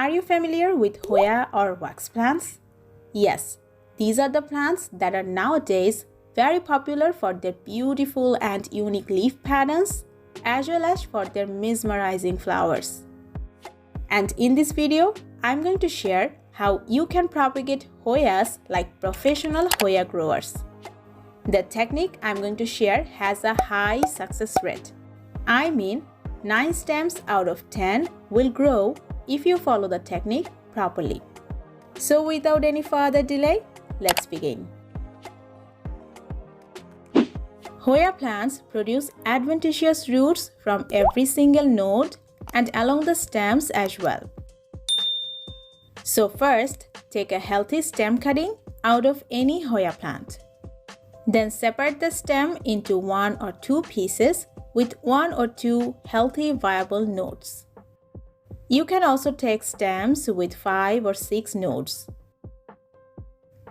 Are you familiar with Hoya or wax plants? Yes, these are the plants that are nowadays very popular for their beautiful and unique leaf patterns as well as for their mesmerizing flowers. And in this video, I'm going to share how you can propagate Hoyas like professional Hoya growers. The technique I'm going to share has a high success rate. I mean, 9 stems out of 10 will grow if you follow the technique properly. So without any further delay, let's begin. Hoya plants produce adventitious roots from every single node and along the stems as well. So first, take a healthy stem cutting out of any Hoya plant. Then separate the stem into 1 or 2 pieces with 1 or 2 healthy viable nodes. You can also take stems with 5 or 6 nodes.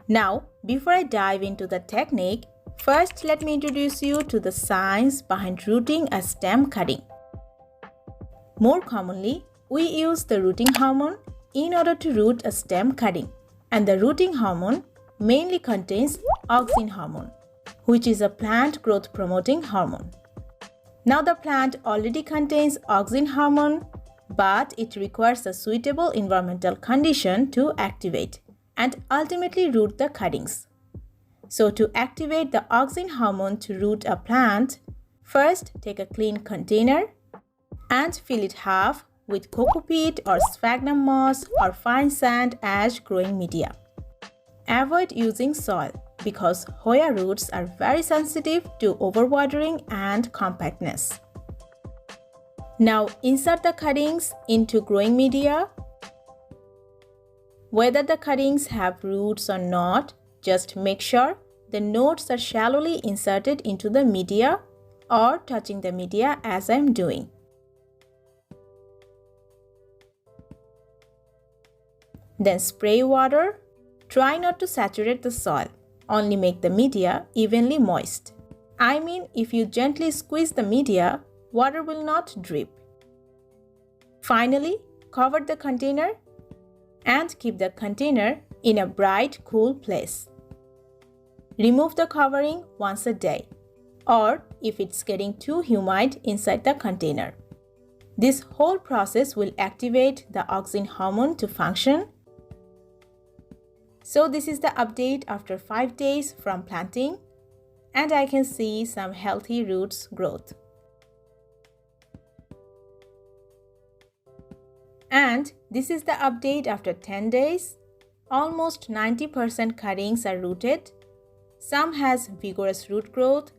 Now, before I dive into the technique, first let me introduce you to the science behind rooting a stem cutting. More commonly, we use the rooting hormone in order to root a stem cutting, and the rooting hormone mainly contains auxin hormone, which is a plant growth promoting hormone. Now the plant already contains auxin hormone, but it requires a suitable environmental condition to activate and ultimately root the cuttings. So to activate the auxin hormone to root a plant, first take a clean container and fill it half with coco peat or sphagnum moss or fine sand as growing media. Avoid using soil because Hoya roots are very sensitive to overwatering and compactness. Now insert the cuttings into growing media. Whether the cuttings have roots or not, just make sure the nodes are shallowly inserted into the media or touching the media as I'm doing. Then spray water. Try not to saturate the soil, only make the media evenly moist. I mean, if you gently squeeze the media, water will not drip. Finally, cover the container and keep the container in a bright, cool place. Remove the covering once a day, or if it's getting too humid inside the container. This whole process will activate the auxin hormone to function. So this is the update after 5 days from planting, and I can see some healthy roots growth. And this is the update after 10 days. Almost 90% cuttings are rooted. Some has vigorous root growth,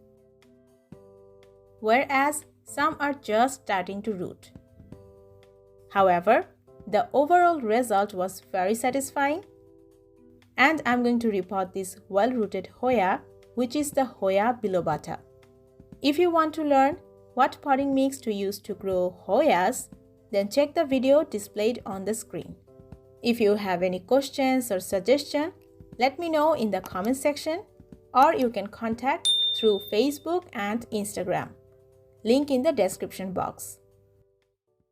whereas some are just starting to root. However, the overall result was very satisfying. And I'm going to repot this well-rooted Hoya, which is the Hoya bilobata. If you want to learn what potting mix to use to grow Hoyas, then check the video displayed on the screen. If you have any questions or suggestions, let me know in the comment section, or you can contact through Facebook and Instagram. Link in the description box.